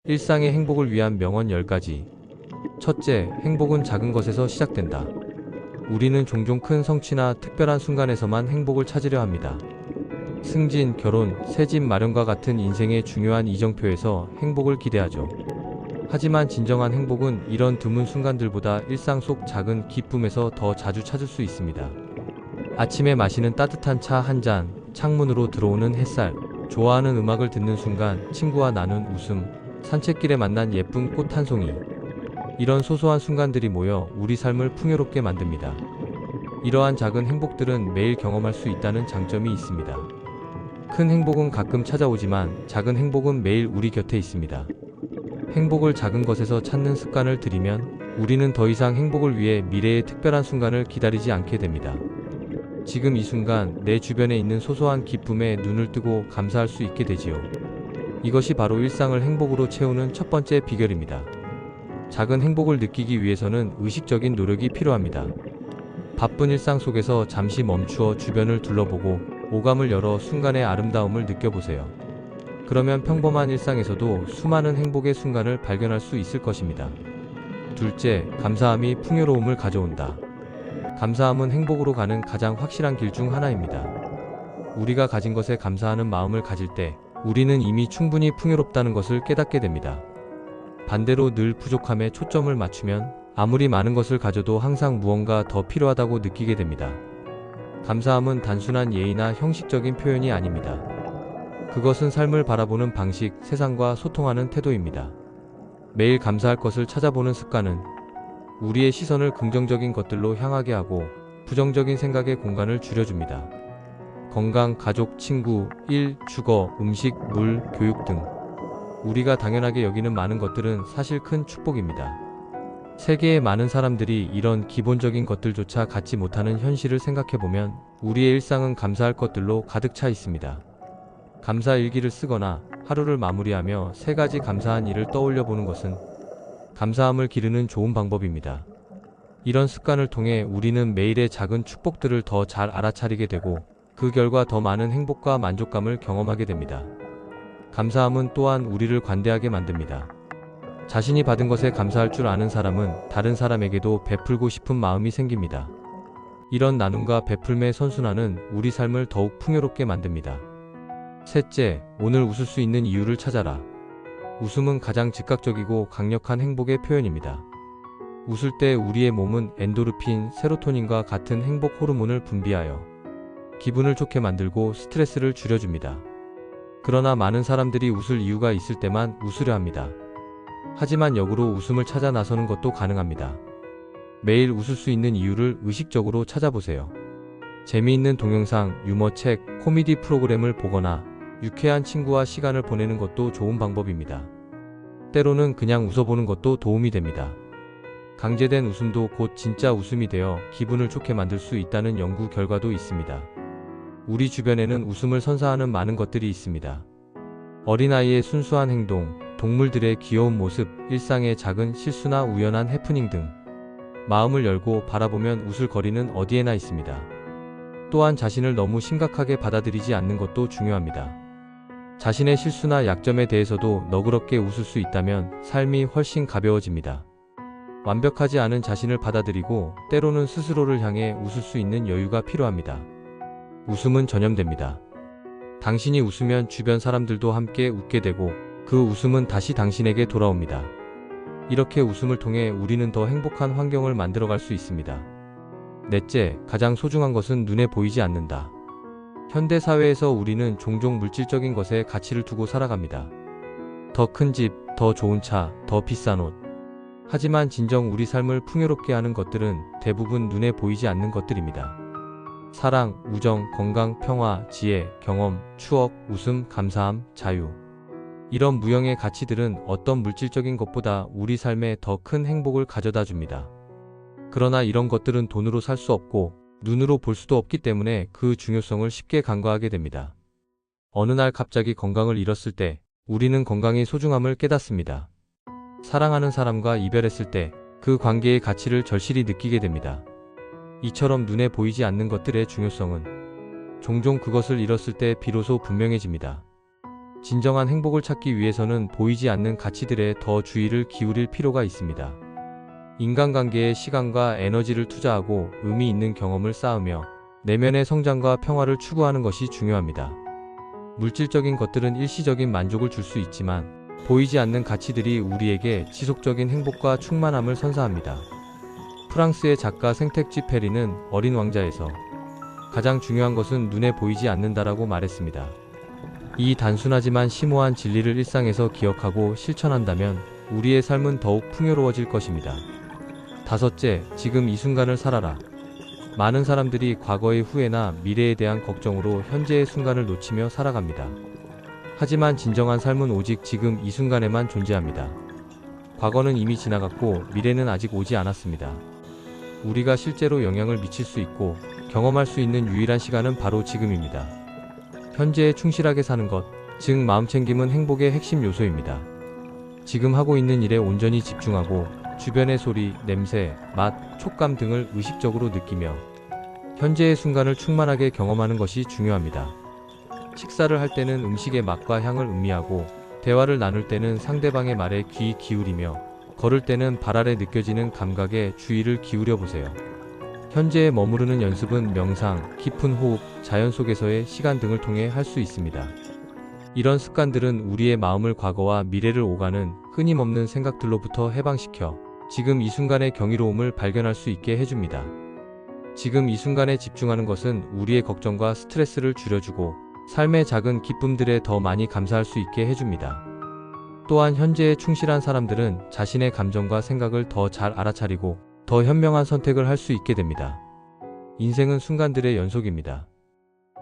일상의 행복을 위한 명언 10가지. 첫째, 행복은 작은 것에서 시작된다. 우리는 종종 큰 성취나 특별한 순간에서만 행복을 찾으려 합니다. 승진, 결혼, 새집 마련과 같은 인생의 중요한 이정표에서 행복을 기대하죠. 하지만 진정한 행복은 이런 드문 순간들보다 일상 속 작은 기쁨에서 더 자주 찾을 수 있습니다. 아침에 마시는 따뜻한 차 한 잔, 창문으로 들어오는 햇살, 좋아하는 음악을 듣는 순간, 친구와 나눈 웃음, 산책길에 만난 예쁜 꽃 한 송이. 이런 소소한 순간들이 모여 우리 삶을 풍요롭게 만듭니다. 이러한 작은 행복들은 매일 경험할 수 있다는 장점이 있습니다. 큰 행복은 가끔 찾아오지만 작은 행복은 매일 우리 곁에 있습니다. 행복을 작은 것에서 찾는 습관을 들이면 우리는 더 이상 행복을 위해 미래의 특별한 순간을 기다리지 않게 됩니다. 지금 이 순간 내 주변에 있는 소소한 기쁨에 눈을 뜨고 감사할 수 있게 되지요. 이것이 바로 일상을 행복으로 채우는 첫 번째 비결입니다. 작은 행복을 느끼기 위해서는 의식적인 노력이 필요합니다. 바쁜 일상 속에서 잠시 멈추어 주변을 둘러보고 오감을 열어 순간의 아름다움을 느껴보세요. 그러면 평범한 일상에서도 수많은 행복의 순간을 발견할 수 있을 것입니다. 둘째, 감사함이 풍요로움을 가져온다. 감사함은 행복으로 가는 가장 확실한 길 중 하나입니다. 우리가 가진 것에 감사하는 마음을 가질 때 우리는 이미 충분히 풍요롭다는 것을 깨닫게 됩니다. 반대로 늘 부족함에 초점을 맞추면 아무리 많은 것을 가져도 항상 무언가 더 필요하다고 느끼게 됩니다. 감사함은 단순한 예의나 형식적인 표현이 아닙니다. 그것은 삶을 바라보는 방식, 세상과 소통하는 태도입니다. 매일 감사할 것을 찾아보는 습관은 우리의 시선을 긍정적인 것들로 향하게 하고 부정적인 생각의 공간을 줄여줍니다. 건강, 가족, 친구, 일, 주거, 음식, 물, 교육 등 우리가 당연하게 여기는 많은 것들은 사실 큰 축복입니다. 세계의 많은 사람들이 이런 기본적인 것들조차 갖지 못하는 현실을 생각해보면 우리의 일상은 감사할 것들로 가득 차 있습니다. 감사 일기를 쓰거나 하루를 마무리하며 3가지 감사한 일을 떠올려 보는 것은 감사함을 기르는 좋은 방법입니다. 이런 습관을 통해 우리는 매일의 작은 축복들을 더 잘 알아차리게 되고 그 결과 더 많은 행복과 만족감을 경험하게 됩니다. 감사함은 또한 우리를 관대하게 만듭니다. 자신이 받은 것에 감사할 줄 아는 사람은 다른 사람에게도 베풀고 싶은 마음이 생깁니다. 이런 나눔과 베풀매의 선순환은 우리 삶을 더욱 풍요롭게 만듭니다. 셋째, 오늘 웃을 수 있는 이유를 찾아라. 웃음은 가장 즉각적이고 강력한 행복의 표현입니다. 웃을 때 우리의 몸은 엔도르핀, 세로토닌과 같은 행복 호르몬을 분비하여 기분을 좋게 만들고 스트레스를 줄여줍니다. 그러나 많은 사람들이 웃을 이유가 있을 때만 웃으려 합니다. 하지만 역으로 웃음을 찾아 나서는 것도 가능합니다. 매일 웃을 수 있는 이유를 의식적으로 찾아보세요. 재미있는 동영상, 유머책, 코미디 프로그램을 보거나 유쾌한 친구와 시간을 보내는 것도 좋은 방법입니다. 때로는 그냥 웃어보는 것도 도움이 됩니다. 강제된 웃음도 곧 진짜 웃음이 되어 기분을 좋게 만들 수 있다는 연구 결과도 있습니다. 우리 주변에는 웃음을 선사하는 많은 것들이 있습니다. 어린아이의 순수한 행동, 동물들의 귀여운 모습, 일상의 작은 실수나 우연한 해프닝 등 마음을 열고 바라보면 웃을 거리는 어디에나 있습니다. 또한 자신을 너무 심각하게 받아들이지 않는 것도 중요합니다. 자신의 실수나 약점에 대해서도 너그럽게 웃을 수 있다면 삶이 훨씬 가벼워집니다. 완벽하지 않은 자신을 받아들이고 때로는 스스로를 향해 웃을 수 있는 여유가 필요합니다. 웃음은 전염됩니다. 당신이 웃으면 주변 사람들도 함께 웃게 되고 그 웃음은 다시 당신에게 돌아옵니다. 이렇게 웃음을 통해 우리는 더 행복한 환경을 만들어갈 수 있습니다. 넷째, 가장 소중한 것은 눈에 보이지 않는다. 현대 사회에서 우리는 종종 물질적인 것에 가치를 두고 살아갑니다. 더 큰 집, 더 좋은 차, 더 비싼 옷. 하지만 진정 우리 삶을 풍요롭게 하는 것들은 대부분 눈에 보이지 않는 것들입니다. 사랑, 우정, 건강, 평화, 지혜, 경험, 추억, 웃음, 감사함, 자유. 이런 무형의 가치들은 어떤 물질적인 것보다 우리 삶에 더 큰 행복을 가져다 줍니다. 그러나 이런 것들은 돈으로 살 수 없고 눈으로 볼 수도 없기 때문에 그 중요성을 쉽게 간과하게 됩니다. 어느 날 갑자기 건강을 잃었을 때 우리는 건강의 소중함을 깨닫습니다. 사랑하는 사람과 이별했을 때 그 관계의 가치를 절실히 느끼게 됩니다. 이처럼 눈에 보이지 않는 것들의 중요성은 종종 그것을 잃었을 때 비로소 분명해집니다. 진정한 행복을 찾기 위해서는 보이지 않는 가치들에 더 주의를 기울일 필요가 있습니다. 인간관계에 시간과 에너지를 투자하고 의미 있는 경험을 쌓으며 내면의 성장과 평화를 추구하는 것이 중요합니다. 물질적인 것들은 일시적인 만족을 줄 수 있지만 보이지 않는 가치들이 우리에게 지속적인 행복과 충만함을 선사합니다. 프랑스의 작가 생텍쥐페리는 어린 왕자에서 가장 중요한 것은 눈에 보이지 않는다라고 말했습니다. 이 단순하지만 심오한 진리를 일상에서 기억하고 실천한다면 우리의 삶은 더욱 풍요로워질 것입니다. 다섯째, 지금 이 순간을 살아라. 많은 사람들이 과거의 후회나 미래에 대한 걱정으로 현재의 순간을 놓치며 살아갑니다. 하지만 진정한 삶은 오직 지금 이 순간에만 존재합니다. 과거는 이미 지나갔고 미래는 아직 오지 않았습니다. 우리가 실제로 영향을 미칠 수 있고 경험할 수 있는 유일한 시간은 바로 지금입니다. 현재에 충실하게 사는 것, 즉 마음챙김은 행복의 핵심 요소입니다. 지금 하고 있는 일에 온전히 집중하고 주변의 소리, 냄새, 맛, 촉감 등을 의식적으로 느끼며 현재의 순간을 충만하게 경험하는 것이 중요합니다. 식사를 할 때는 음식의 맛과 향을 음미하고 대화를 나눌 때는 상대방의 말에 귀 기울이며 걸을 때는 발 아래 느껴지는 감각에 주의를 기울여 보세요. 현재에 머무르는 연습은 명상, 깊은 호흡, 자연 속에서의 시간 등을 통해 할 수 있습니다. 이런 습관들은 우리의 마음을 과거와 미래를 오가는 끊임없는 생각들로부터 해방시켜 지금 이 순간의 경이로움을 발견할 수 있게 해줍니다. 지금 이 순간에 집중하는 것은 우리의 걱정과 스트레스를 줄여주고 삶의 작은 기쁨들에 더 많이 감사할 수 있게 해줍니다. 또한 현재에 충실한 사람들은 자신의 감정과 생각을 더 잘 알아차리고 더 현명한 선택을 할 수 있게 됩니다. 인생은 순간들의 연속입니다.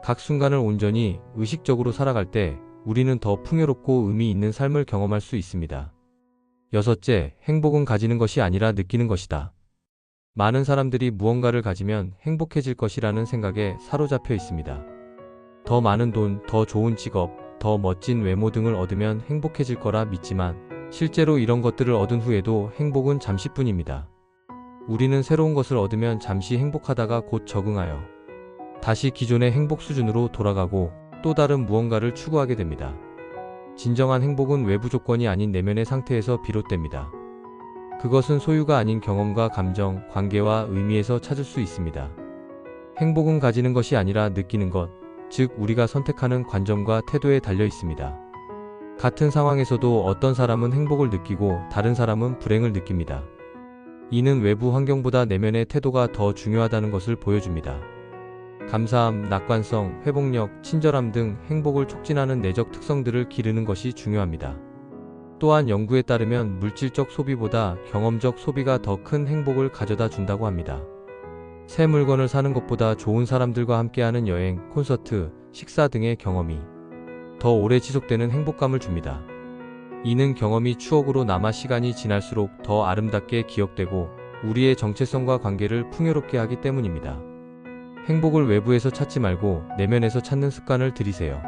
각 순간을 온전히 의식적으로 살아갈 때 우리는 더 풍요롭고 의미 있는 삶을 경험할 수 있습니다. 여섯째, 행복은 가지는 것이 아니라 느끼는 것이다. 많은 사람들이 무언가를 가지면 행복해질 것이라는 생각에 사로잡혀 있습니다. 더 많은 돈, 더 좋은 직업, 더 멋진 외모 등을 얻으면 행복해질 거라 믿지만 실제로 이런 것들을 얻은 후에도 행복은 잠시뿐입니다. 우리는 새로운 것을 얻으면 잠시 행복하다가 곧 적응하여 다시 기존의 행복 수준으로 돌아가고 또 다른 무언가를 추구하게 됩니다. 진정한 행복은 외부 조건이 아닌 내면의 상태에서 비롯됩니다. 그것은 소유가 아닌 경험과 감정, 관계와 의미에서 찾을 수 있습니다. 행복은 가지는 것이 아니라 느끼는 것, 즉 우리가 선택하는 관점과 태도에 달려 있습니다. 같은 상황에서도 어떤 사람은 행복을 느끼고 다른 사람은 불행을 느낍니다. 이는 외부 환경보다 내면의 태도가 더 중요하다는 것을 보여줍니다. 감사함, 낙관성, 회복력, 친절함 등 행복을 촉진하는 내적 특성들을 기르는 것이 중요합니다. 또한 연구에 따르면 물질적 소비보다 경험적 소비가 더 큰 행복을 가져다 준다고 합니다. 새 물건을 사는 것보다 좋은 사람들과 함께하는 여행, 콘서트, 식사 등의 경험이 더 오래 지속되는 행복감을 줍니다. 이는 경험이 추억으로 남아 시간이 지날수록 더 아름답게 기억되고 우리의 정체성과 관계를 풍요롭게 하기 때문입니다. 행복을 외부에서 찾지 말고 내면에서 찾는 습관을 들이세요.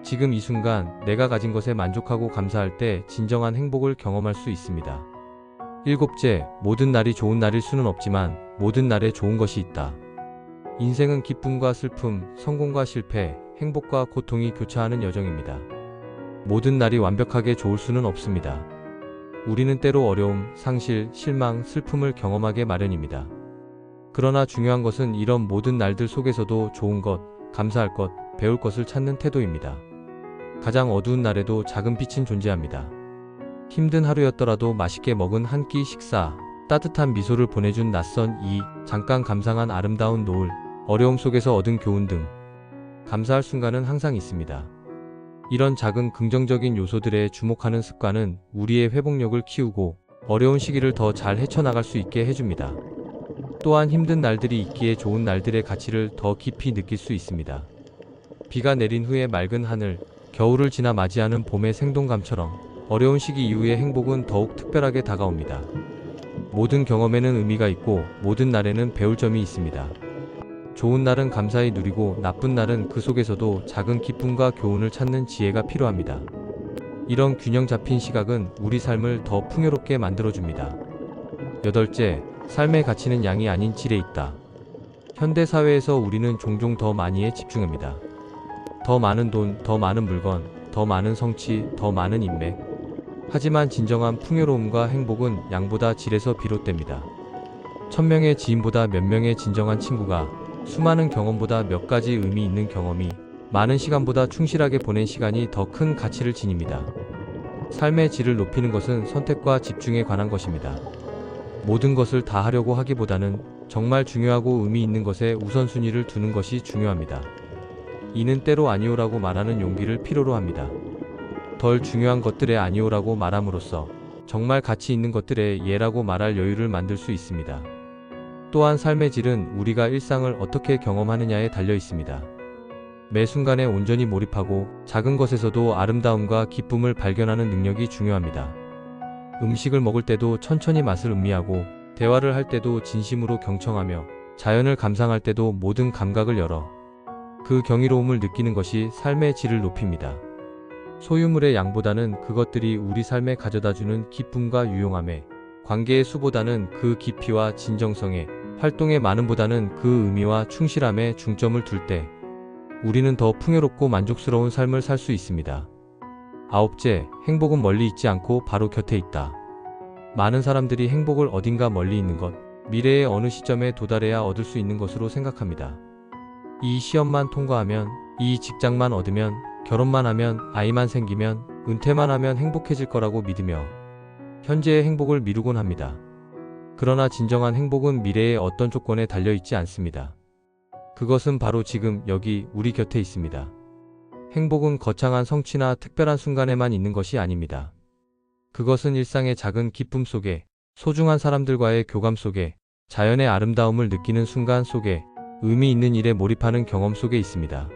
지금 이 순간 내가 가진 것에 만족하고 감사할 때 진정한 행복을 경험할 수 있습니다. 일곱째, 모든 날이 좋은 날일 수는 없지만 모든 날에 좋은 것이 있다. 인생은 기쁨과 슬픔, 성공과 실패, 행복과 고통이 교차하는 여정입니다. 모든 날이 완벽하게 좋을 수는 없습니다. 우리는 때로 어려움, 상실, 실망, 슬픔을 경험하게 마련입니다. 그러나 중요한 것은 이런 모든 날들 속에서도 좋은 것, 감사할 것, 배울 것을 찾는 태도입니다. 가장 어두운 날에도 작은 빛은 존재합니다. 힘든 하루였더라도 맛있게 먹은 한 끼 식사, 따뜻한 미소를 보내준 낯선 이, 잠깐 감상한 아름다운 노을, 어려움 속에서 얻은 교훈 등 감사할 순간은 항상 있습니다. 이런 작은 긍정적인 요소들에 주목하는 습관은 우리의 회복력을 키우고 어려운 시기를 더 잘 헤쳐나갈 수 있게 해줍니다. 또한 힘든 날들이 있기에 좋은 날들의 가치를 더 깊이 느낄 수 있습니다. 비가 내린 후에 맑은 하늘, 겨울을 지나 맞이하는 봄의 생동감처럼 어려운 시기 이후의 행복은 더욱 특별하게 다가옵니다. 모든 경험에는 의미가 있고 모든 날에는 배울 점이 있습니다. 좋은 날은 감사히 누리고 나쁜 날은 그 속에서도 작은 기쁨과 교훈을 찾는 지혜가 필요합니다. 이런 균형 잡힌 시각은 우리 삶을 더 풍요롭게 만들어줍니다. 여덟째, 삶의 가치는 양이 아닌 질에 있다. 현대 사회에서 우리는 종종 더 많이에 집중합니다. 더 많은 돈, 더 많은 물건, 더 많은 성취, 더 많은 인맥. 하지만 진정한 풍요로움과 행복은 양보다 질에서 비롯됩니다. 1000명의 지인보다 몇 명의 진정한 친구가, 수많은 경험보다 몇 가지 의미 있는 경험이, 많은 시간보다 충실하게 보낸 시간이 더 큰 가치를 지닙니다. 삶의 질을 높이는 것은 선택과 집중에 관한 것입니다. 모든 것을 다 하려고 하기보다는 정말 중요하고 의미 있는 것에 우선순위를 두는 것이 중요합니다. 이는 때로 아니오라고 말하는 용기를 필요로 합니다. 덜 중요한 것들에 아니오라고 말함으로써 정말 가치 있는 것들에 예라고 말할 여유를 만들 수 있습니다. 또한 삶의 질은 우리가 일상을 어떻게 경험하느냐에 달려 있습니다. 매 순간에 온전히 몰입하고 작은 것에서도 아름다움과 기쁨을 발견하는 능력이 중요합니다. 음식을 먹을 때도 천천히 맛을 음미하고, 대화를 할 때도 진심으로 경청하며, 자연을 감상할 때도 모든 감각을 열어 그 경이로움을 느끼는 것이 삶의 질을 높입니다. 소유물의 양보다는 그것들이 우리 삶에 가져다주는 기쁨과 유용함에, 관계의 수보다는 그 깊이와 진정성에, 활동의 많음보다는 그 의미와 충실함에 중점을 둘 때 우리는 더 풍요롭고 만족스러운 삶을 살 수 있습니다. 아홉째, 행복은 멀리 있지 않고 바로 곁에 있다. 많은 사람들이 행복을 어딘가 멀리 있는 것, 미래의 어느 시점에 도달해야 얻을 수 있는 것으로 생각합니다. 이 시험만 통과하면, 이 직장만 얻으면, 결혼만 하면, 아이만 생기면, 은퇴만 하면 행복해질 거라고 믿으며 현재의 행복을 미루곤 합니다. 그러나 진정한 행복은 미래의 어떤 조건에 달려있지 않습니다. 그것은 바로 지금 여기 우리 곁에 있습니다. 행복은 거창한 성취나 특별한 순간에만 있는 것이 아닙니다. 그것은 일상의 작은 기쁨 속에, 소중한 사람들과의 교감 속에, 자연의 아름다움을 느끼는 순간 속에, 의미 있는 일에 몰입하는 경험 속에 있습니다.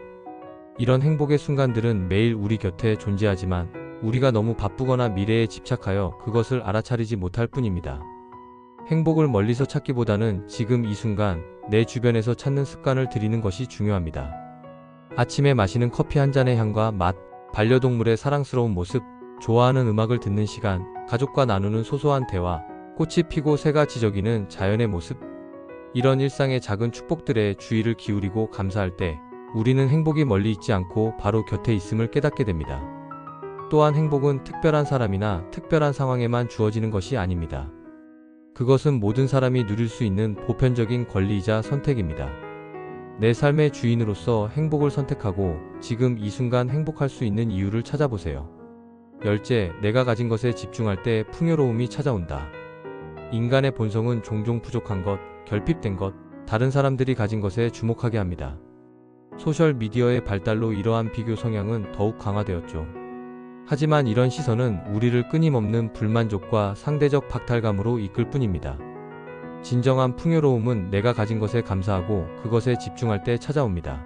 이런 행복의 순간들은 매일 우리 곁에 존재하지만 우리가 너무 바쁘거나 미래에 집착하여 그것을 알아차리지 못할 뿐입니다. 행복을 멀리서 찾기보다는 지금 이 순간 내 주변에서 찾는 습관을 들이는 것이 중요합니다. 아침에 마시는 커피 한 잔의 향과 맛, 반려동물의 사랑스러운 모습, 좋아하는 음악을 듣는 시간, 가족과 나누는 소소한 대화, 꽃이 피고 새가 지저귀는 자연의 모습. 이런 일상의 작은 축복들에 주의를 기울이고 감사할 때 우리는 행복이 멀리 있지 않고 바로 곁에 있음을 깨닫게 됩니다. 또한 행복은 특별한 사람이나 특별한 상황에만 주어지는 것이 아닙니다. 그것은 모든 사람이 누릴 수 있는 보편적인 권리이자 선택입니다. 내 삶의 주인으로서 행복을 선택하고 지금 이 순간 행복할 수 있는 이유를 찾아보세요. 열째, 내가 가진 것에 집중할 때 풍요로움이 찾아온다. 인간의 본성은 종종 부족한 것, 결핍된 것, 다른 사람들이 가진 것에 주목하게 합니다. 소셜미디어의 발달로 이러한 비교 성향은 더욱 강화되었죠. 하지만 이런 시선은 우리를 끊임없는 불만족과 상대적 박탈감으로 이끌 뿐입니다. 진정한 풍요로움은 내가 가진 것에 감사하고 그것에 집중할 때 찾아옵니다.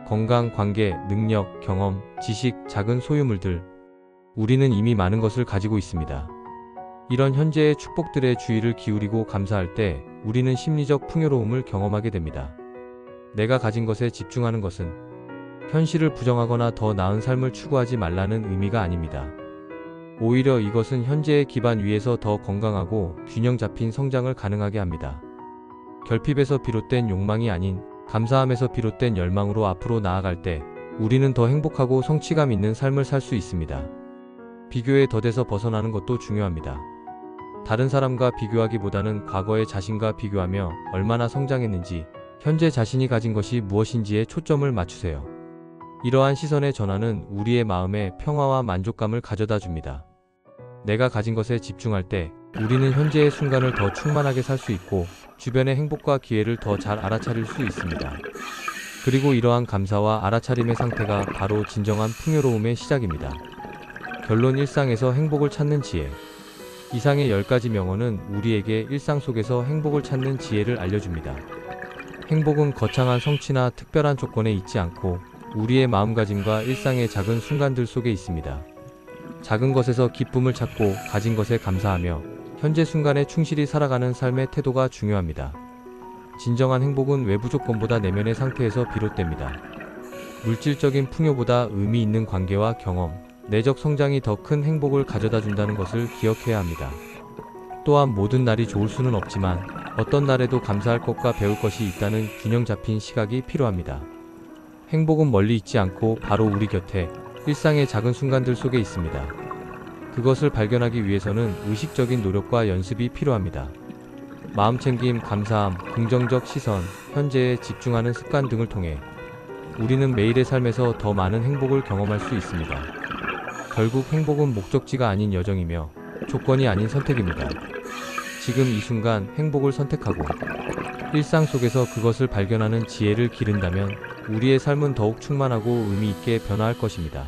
건강, 관계, 능력, 경험, 지식, 작은 소유물들. 우리는 이미 많은 것을 가지고 있습니다. 이런 현재의 축복들에 주의를 기울이고 감사할 때 우리는 심리적 풍요로움을 경험하게 됩니다. 내가 가진 것에 집중하는 것은 현실을 부정하거나 더 나은 삶을 추구하지 말라는 의미가 아닙니다. 오히려 이것은 현재의 기반 위에서 더 건강하고 균형 잡힌 성장을 가능하게 합니다. 결핍에서 비롯된 욕망이 아닌 감사함에서 비롯된 열망으로 앞으로 나아갈 때 우리는 더 행복하고 성취감 있는 삶을 살 수 있습니다. 비교의 덫에서 벗어나는 것도 중요합니다. 다른 사람과 비교하기보다는 과거의 자신과 비교하며 얼마나 성장했는지, 현재 자신이 가진 것이 무엇인지에 초점을 맞추세요. 이러한 시선의 전환은 우리의 마음에 평화와 만족감을 가져다 줍니다. 내가 가진 것에 집중할 때 우리는 현재의 순간을 더 충만하게 살 수 있고 주변의 행복과 기회를 더 잘 알아차릴 수 있습니다. 그리고 이러한 감사와 알아차림의 상태가 바로 진정한 풍요로움의 시작입니다. 결론, 일상에서 행복을 찾는 지혜. 이상의 10가지 명언은 우리에게 일상 속에서 행복을 찾는 지혜를 알려줍니다. 행복은 거창한 성취나 특별한 조건에 있지 않고 우리의 마음가짐과 일상의 작은 순간들 속에 있습니다. 작은 것에서 기쁨을 찾고 가진 것에 감사하며 현재 순간에 충실히 살아가는 삶의 태도가 중요합니다. 진정한 행복은 외부 조건보다 내면의 상태에서 비롯됩니다. 물질적인 풍요보다 의미 있는 관계와 경험, 내적 성장이 더 큰 행복을 가져다 준다는 것을 기억해야 합니다. 또한 모든 날이 좋을 수는 없지만 어떤 날에도 감사할 것과 배울 것이 있다는 균형 잡힌 시각이 필요합니다. 행복은 멀리 있지 않고 바로 우리 곁에, 일상의 작은 순간들 속에 있습니다. 그것을 발견하기 위해서는 의식적인 노력과 연습이 필요합니다. 마음챙김, 감사함, 긍정적 시선, 현재에 집중하는 습관 등을 통해 우리는 매일의 삶에서 더 많은 행복을 경험할 수 있습니다. 결국 행복은 목적지가 아닌 여정이며 조건이 아닌 선택입니다. 지금 이 순간 행복을 선택하고 일상 속에서 그것을 발견하는 지혜를 기른다면 우리의 삶은 더욱 충만하고 의미 있게 변화할 것입니다.